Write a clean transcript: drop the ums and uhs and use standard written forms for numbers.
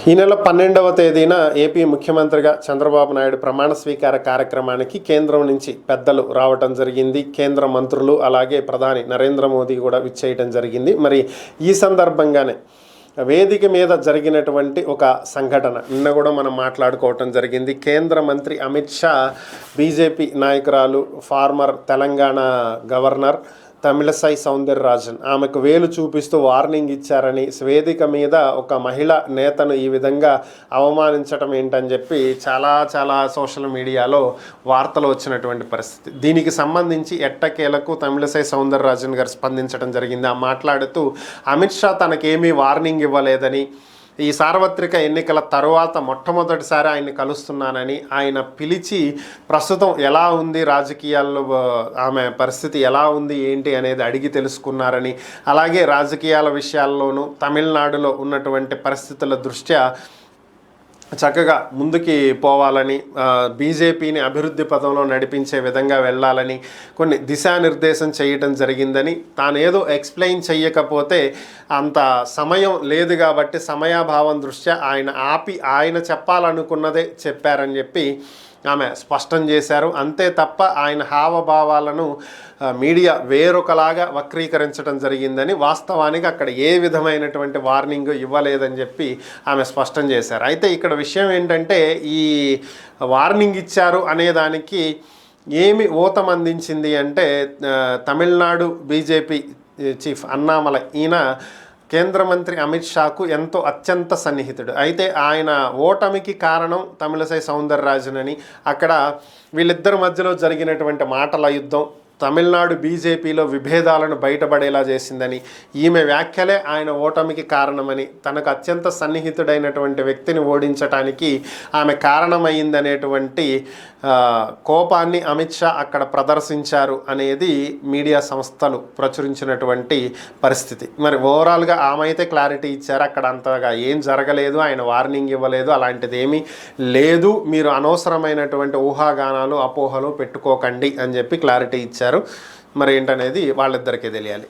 ఈ నెల 12వ తేదీన ఏపీ ముఖ్యమంత్రిగా చంద్రబాబు నాయుడు ప్రమాణ స్వీకార కార్యక్రమానికి కేంద్రం నుంచి పెద్దలు రావటం జరిగింది. కేంద్ర మంత్రులు అలాగే ప్రధాని నరేంద్ర మోదీ కూడా విచ్చేయటం జరిగింది. మరి ఈ సందర్భంగానే వేదిక మీద జరిగినటువంటి ఒక సంఘటన నిన్న కూడా మనం మాట్లాడుకోవటం జరిగింది. కేంద్ర మంత్రి అమిత్ షా బీజేపీ నాయకురాలు ఫార్మర్ తెలంగాణ గవర్నర్ తమిళసై సౌందరరాజన్ ఆమెకు వేలు చూపిస్తూ వార్నింగ్ ఇచ్చారని, వేదిక మీద ఒక మహిళ నేతను ఈ విధంగా అవమానించడం ఏంటని చెప్పి చాలా సోషల్ మీడియాలో వార్తలు వచ్చినటువంటి పరిస్థితి. దీనికి సంబంధించి ఎట్టకేలకు తమిళసై సౌందరరాజన్ గారు స్పందించడం జరిగింది. ఆ మాట్లాడుతూ అమిత్ షా తనకేమీ వార్నింగ్ ఇవ్వలేదని, ఈ సార్వత్రిక ఎన్నికల తరువాత మొట్టమొదటిసారి ఆయన్ని కలుస్తున్నానని, ఆయన పిలిచి ప్రస్తుతం ఎలా ఉంది రాజకీయాల్లో ఆమె పరిస్థితి ఎలా ఉంది ఏంటి అనేది అడిగి తెలుసుకున్నారని, అలాగే రాజకీయాల విషయాల్లోనూ తమిళనాడులో ఉన్నటువంటి పరిస్థితుల దృష్ట్యా చక్కగా ముందుకి పోవాలని, బీజేపీని అభివృద్ధి పదంలో నడిపించే విధంగా వెళ్ళాలని కొన్ని దిశానిర్దేశం చేయటం జరిగిందని, తానేదో ఎక్స్ప్లెయిన్ చెయ్యకపోతే అంత సమయం లేదు కాబట్టి సమయాభావం దృష్ట్యా ఆయన చెప్పాలనుకున్నదే చెప్పారని చెప్పి ఆమె స్పష్టం చేశారు. అంతే తప్ప ఆయన హావభావాలను మీడియా వేరొకలాగా వక్రీకరించడం జరిగిందని, వాస్తవానికి అక్కడ ఏ విధమైనటువంటి వార్నింగ్ ఇవ్వలేదని చెప్పి ఆమె స్పష్టం చేశారు. అయితే ఇక్కడ విషయం ఏంటంటే, ఈ వార్నింగ్ ఇచ్చారు అనేదానికి ఏమి ఊతం అందించింది అంటే, తమిళనాడు బీజేపీ చీఫ్ అన్నామలై ఈయన కేంద్ర మంత్రి అమిత్ షాకు ఎంతో అత్యంత సన్నిహితుడు. అయితే ఆయన ఓటమికి కారణం తమిళసై సౌందరరాజన్ అని, అక్కడ వీళ్ళిద్దరి మధ్యలో జరిగినటువంటి మాటల యుద్ధం తమిళనాడు బీజేపీలో విభేదాలను బయటపడేలా చేసిందని, ఈమె వ్యాఖ్యలే ఆయన ఓటమికి కారణమని, తనకు అత్యంత సన్నిహితుడైనటువంటి వ్యక్తిని ఓడించడానికి ఆమె కారణమైందనేటువంటి కోపాన్ని అమిత్ షా అక్కడ ప్రదర్శించారు అనేది మీడియా సంస్థలు ప్రచురించినటువంటి పరిస్థితి. మరి ఓవరాల్గా ఆమె అయితే క్లారిటీ ఇచ్చారు, అక్కడ అంతగా ఏం జరగలేదు, ఆయన వార్నింగ్ ఇవ్వలేదు, అలాంటిది ఏమీ లేదు, మీరు అనవసరమైనటువంటి ఊహాగానాలు అపోహలు పెట్టుకోకండి అని చెప్పి క్లారిటీ ఇచ్చారు. మరి ఏంటనేది వాళ్ళిద్దరికీ తెలియాలి.